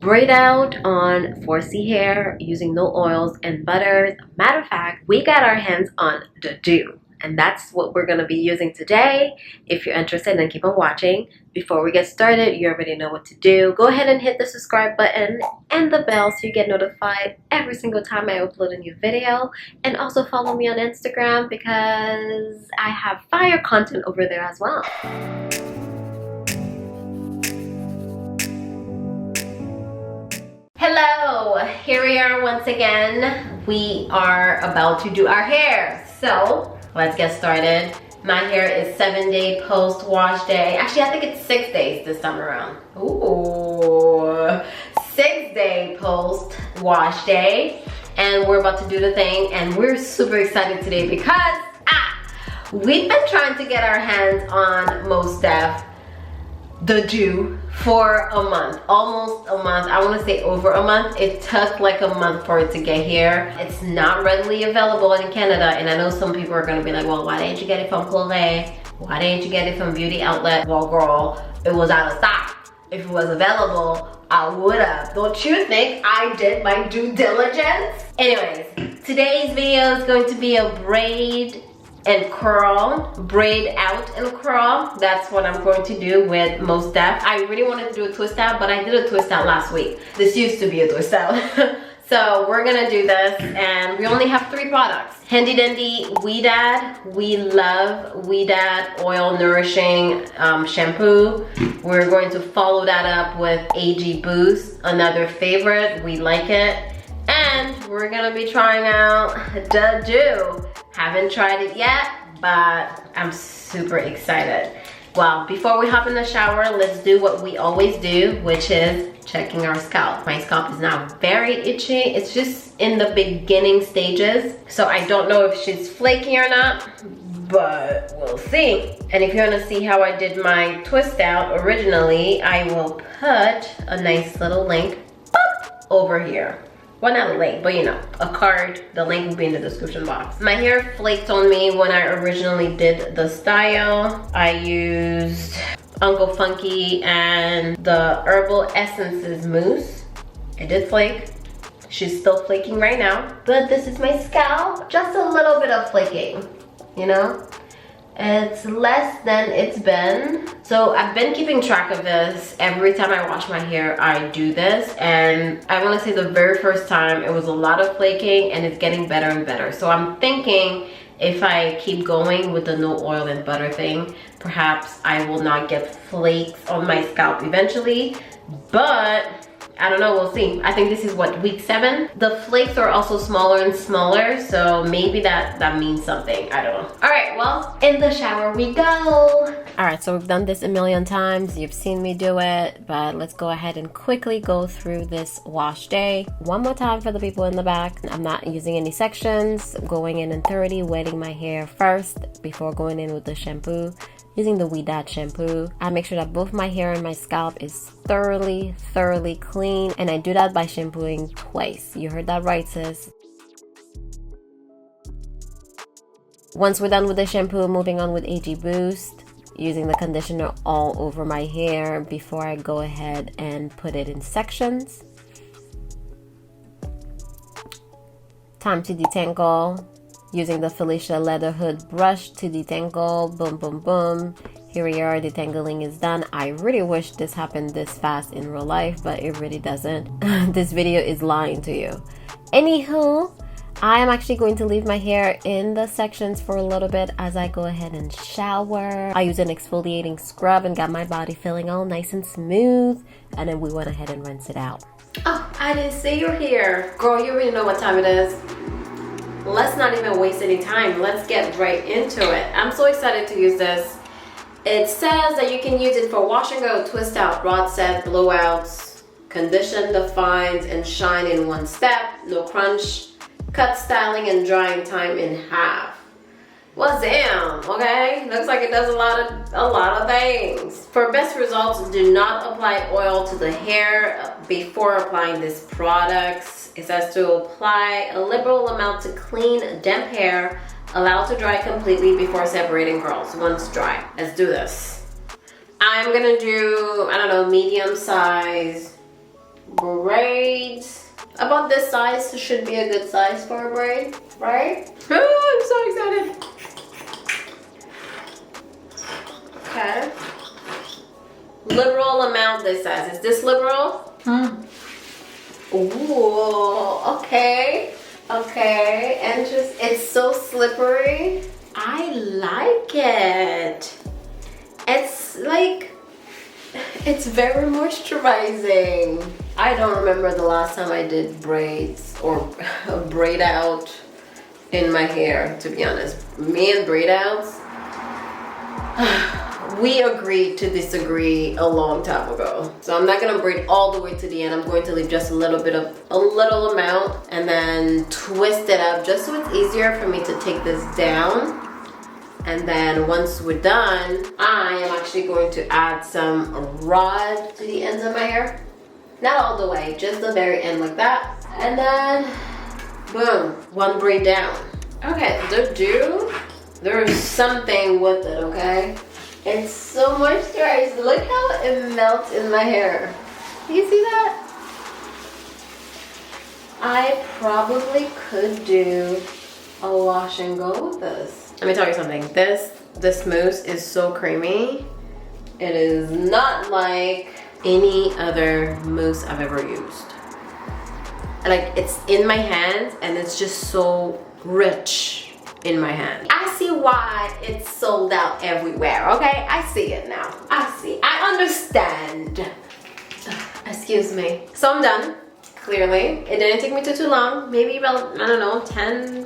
Braid out on 4C hair using no oils and butters. Matter of fact, we got our hands on the Doux, and that's what we're going to be using today. If you're interested, then keep on watching. Before we get started, you already know what to do. Go ahead and hit the subscribe button and the bell so you get notified every single time I upload a new video. And also follow me on Instagram because I have fire content over there as well. Hello, here we are once again. We are about to do our hair. So let's get started. My hair is 7-day post-wash day. Actually, I think it's 6 days this time around. Ooh, 6-day post-wash day. And we're about to do the thing. And we're super excited today because we've been trying to get our hands on Mousse Def, the Doux, for a month, almost a month. I want to say over a month. It took like a month for it to get here. It's not readily available in Canada, and I know some people are gonna be like, well, why didn't you get it from KilahCrowns? Why didn't you get it from Beauty Outlet? Well, girl, it was out of stock. If it was available, I would have. Don't you think I did my due diligence? Anyways, today's video is going to be a braid and curl, braid out and curl. That's what I'm going to do with Mousse Def. I really wanted to do a twist out, but I did a twist out last week. This used to be a twist out. So we're gonna do this, and we only have 3 products. Handy dandy Ouidad. We love Ouidad oil nourishing shampoo. We're going to follow that up with AG Boost, another favorite. We like it. And we're gonna be trying out the Doux. Haven't tried it yet, but I'm super excited. Well, before we hop in the shower, let's do what we always do, which is checking our scalp. My scalp is now very itchy. It's just in the beginning stages, so I don't know if she's flaky or not, but we'll see. And if you want to see how I did my twist out originally, I will put a nice little link over here. Well, not a link, but you know, a card. The link will be in the description box. My hair flaked on me when I originally did the style. I used Uncle Funky and the Herbal Essences mousse. It did flake. She's still flaking right now, but this is my scalp. Just a little bit of flaking, you know? It's less than it's been. So I've been keeping track of this. Every time I wash my hair, I do this. And I want to say the very first time, it was a lot of flaking, and it's getting better and better. So I'm thinking if I keep going with the no oil and butter thing, perhaps I will not get flakes on my scalp eventually. But I don't know, we'll see. I think this is what, week 7? The flakes are also smaller and smaller, so maybe that means something. I don't know. All right, well, in the shower we go. All right, so we've done this a million times. You've seen me do it, but let's go ahead and quickly go through this wash day. One more time for the people in the back. I'm not using any sections. Going in 30, wetting my hair first before going in with the shampoo. Using the Ouidad shampoo. I make sure that both my hair and my scalp is thoroughly clean, and I do that by shampooing twice. You heard that right, sis. Once we're done with the shampoo, moving on with AG Boost, using the conditioner all over my hair before I go ahead and put it in sections. Time to detangle. Using the Felicia leatherwood brush to detangle. Boom, boom, boom. Here we are, detangling is done. I really wish this happened this fast in real life, but it really doesn't. This video is lying to you. Anywho, I am actually going to leave my hair in the sections for a little bit as I go ahead and shower. I use an exfoliating scrub and got my body feeling all nice and smooth. And then we went ahead and rinse it out. Oh, I didn't see you here. Girl, you already know what time it is. Let's not even waste any time. Let's get right into it. I'm so excited to use this. It says that you can use it for wash and go, twist out, rod set, blowouts, condition, defines, and shine in one step. No crunch, cut styling and drying time in half. Well, damn, okay? Looks like it does a lot of things. For best results, do not apply oil to the hair before applying this product. It says to apply a liberal amount to clean, damp hair, allow to dry completely before separating curls once dry. Let's do this. I'm gonna do, I don't know, medium size braids. About this size should be a good size for a braid, right? Oh, I'm so excited. Okay. Liberal amount this size. Is this liberal? Ooh, okay. Okay, and just, it's so slippery. I like it. It's like, it's very moisturizing. I don't remember the last time I did braids or braid out in my hair, to be honest. Me and braid outs, we agreed to disagree a long time ago. So I'm not gonna braid all the way to the end. I'm going to leave just a little amount and then twist it up just so it's easier for me to take this down. And then once we're done, I am actually going to add some rod to the ends of my hair. Not all the way, just the very end like that. And then, boom, one braid down. Okay, the Doux, there's something with it, okay? It's so moisturized. Look how it melts in my hair. You see that? I probably could do a wash and go with this. Let me tell you something. This mousse is so creamy. It is not like any other mousse I've ever used. Like, it's in my hands and it's just so rich in my hand. I see why it's sold out everywhere, okay? I see it now. I understand. Excuse me. So I'm done, clearly. It didn't take me too long. Maybe about, I don't know, 10,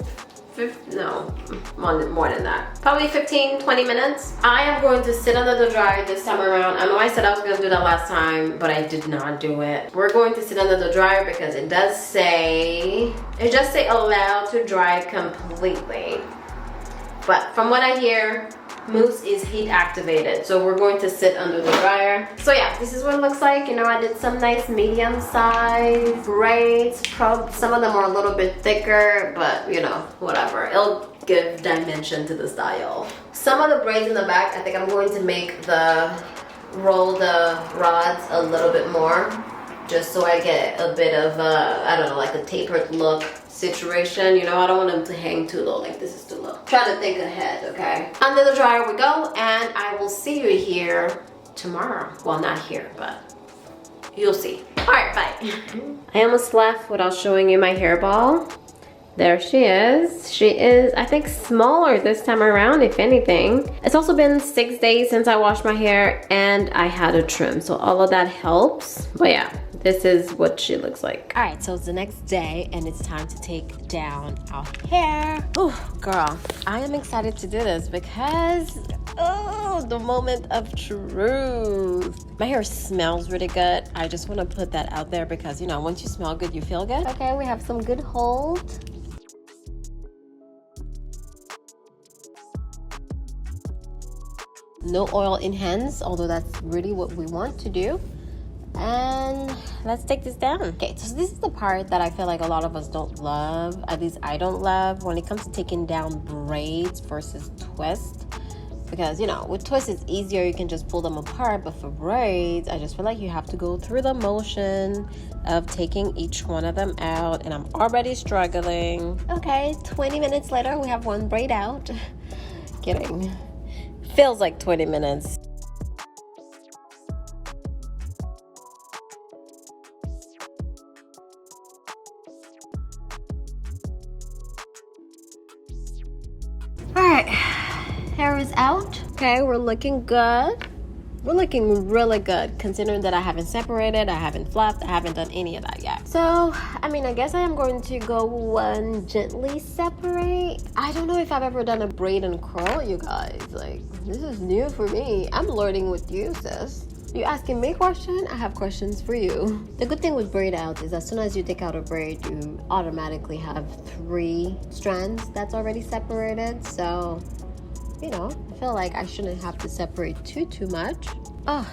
15, no, more than that. Probably 15, 20 minutes. I am going to sit under the dryer this time around. I know I said I was gonna do that last time, but I did not do it. We're going to sit under the dryer because it does say allow to dry completely. But from what I hear, mousse is heat activated, so we're going to sit under the dryer. So yeah, this is what it looks like. You know, I did some nice medium size braids. Some of them are a little bit thicker, but you know, whatever. It'll give dimension to the style. Some of the braids in the back, I think I'm going to roll the rods a little bit more, just so I get a bit of I don't know, like a tapered look situation. You know, I don't want them to hang too low. Like, this is too low. Try to think ahead, okay? Under the dryer we go, and I will see you here tomorrow. Well, not here, but you'll see. All right, bye. I almost left without showing you my hairball. There she is. She is, I think, smaller this time around, if anything. It's also been 6 days since I washed my hair and I had a trim, so all of that helps. But yeah, this is what she looks like. All right, so it's the next day and it's time to take down our hair. Oh, girl, I am excited to do this because, oh, the moment of truth. My hair smells really good. I just want to put that out there because, you know, once you smell good, you feel good. Okay, we have some good hold. No oil in hands, although that's really what we want to do. And let's take this down. Okay, so this is the part that I feel like a lot of us don't love. At least I don't love when it comes to taking down braids versus twist. Because, you know, with twists it's easier, you can just pull them apart. But for braids, I just feel like you have to go through the motion of taking each one of them out. And I'm already struggling. Okay, 20 minutes later, we have one braid out. Kidding. Feels like 20 minutes. All right, hair is out. Okay, we're looking good. We're looking really good considering that I haven't separated, I haven't fluffed, I haven't done any of that yet. So, I mean, I guess I am going to go gently separate. I don't know if I've ever done a braid and curl, you guys. Like, this is new for me. I'm learning with you, sis. You asking me questions? I have questions for you. The good thing with braid out is as soon as you take out a braid, you automatically have 3 strands that's already separated. So, you know, I feel like I shouldn't have to separate too much. Oh.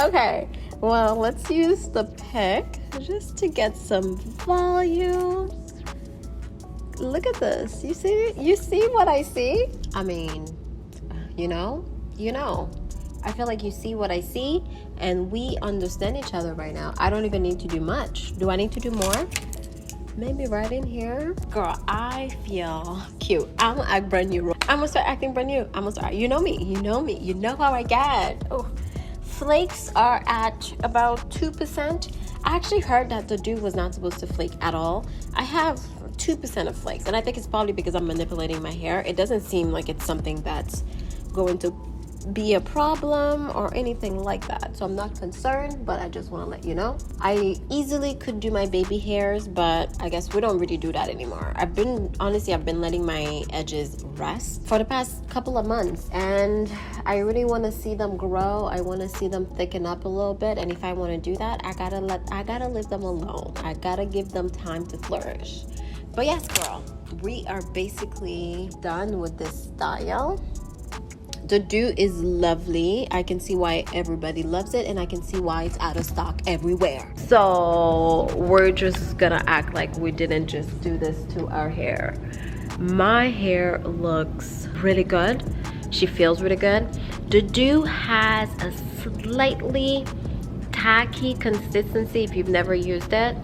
Okay, well, let's use the pick just to get some volume. Look at this. You see what I see? I mean, you know, I feel like you see what I see, and we understand each other right now. I don't even need to do much. Do I need to do more? Maybe right in here. Girl, I feel cute. I'm gonna act brand new. I'm gonna start acting brand new. I'm gonna start, you know me, you know me. You know how I get. Oh, flakes are at about 2%. I actually heard that the Doux was not supposed to flake at all. I have 2% of flakes, and I think it's probably because I'm manipulating my hair. It doesn't seem like it's something that's going to be a problem or anything like that, so I'm not concerned, but I just want to let you know. I easily could do my baby hairs, but I guess we don't really do that anymore. I've been letting my edges rest for the past couple of months, and I really want to see them grow. I want to see them thicken up a little bit, and if I want to do that, I gotta leave them alone. I gotta give them time to flourish. But yes, girl, we are basically done with this style. The Doux is lovely. I can see why everybody loves it, and I can see why it's out of stock everywhere. So we're just gonna act like we didn't just do this to our hair. My hair looks really good. She feels really good. The Doux has a slightly tacky consistency if you've never used it.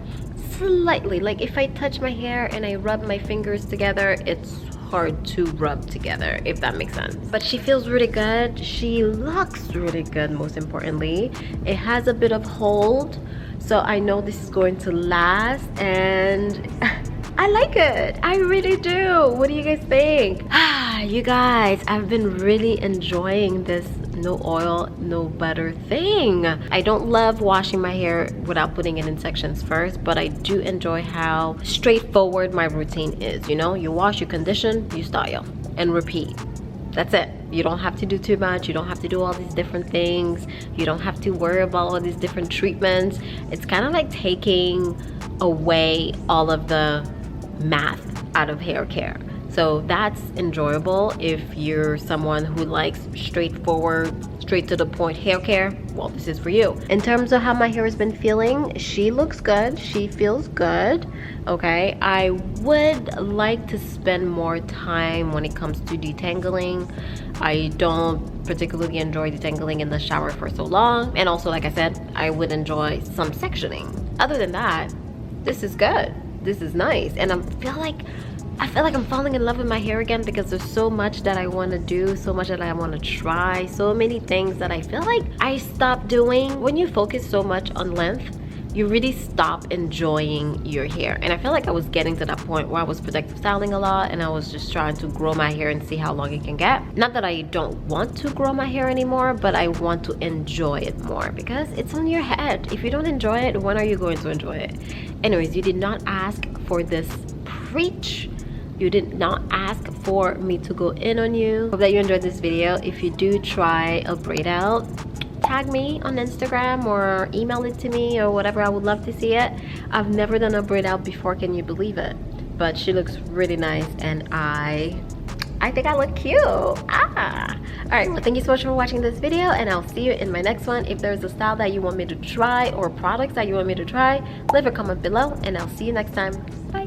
Slightly, like if I touch my hair and I rub my fingers together, it's hard to rub together, if that makes sense. But she feels really good. She looks really good, most importantly. It has a bit of hold, so I know this is going to last, and I like it. I really do. What do you guys think? You guys, I've been really enjoying this no oil, no butter thing. I don't love washing my hair without putting it in sections first, but I do enjoy how straightforward my routine is. You know, you wash, you condition, you style, and repeat. That's it. You don't have to do too much. You don't have to do all these different things. You don't have to worry about all these different treatments. It's kind of like taking away all of the math out of hair care. So that's enjoyable if you're someone who likes straightforward, straight to the point hair care. Well, this is for you. In terms of how my hair has been feeling, she looks good. She feels good. Okay, I would like to spend more time when it comes to detangling. I don't particularly enjoy detangling in the shower for so long. And also, like I said, I would enjoy some sectioning. Other than that, this is good. This is nice. And I feel like I'm falling in love with my hair again, because there's so much that I want to do, so much that I want to try, so many things that I feel like I stopped doing. When you focus so much on length, you really stop enjoying your hair. And I feel like I was getting to that point where I was protective styling a lot, and I was just trying to grow my hair and see how long it can get. Not that I don't want to grow my hair anymore, but I want to enjoy it more, because it's on your head. If you don't enjoy it, when are you going to enjoy it? Anyways, you did not ask for this preach. You did not ask for me to go in on you. Hope that you enjoyed this video. If you do try a braid out, tag me on Instagram or email it to me or whatever. I would love to see it. I've never done a braid out before, can you believe it? But she looks really nice, and I think I look cute. Alright, well, thank you so much for watching this video, and I'll see you in my next one. If there's a style that you want me to try or products that you want me to try, leave a comment below, and I'll see you next time. Bye.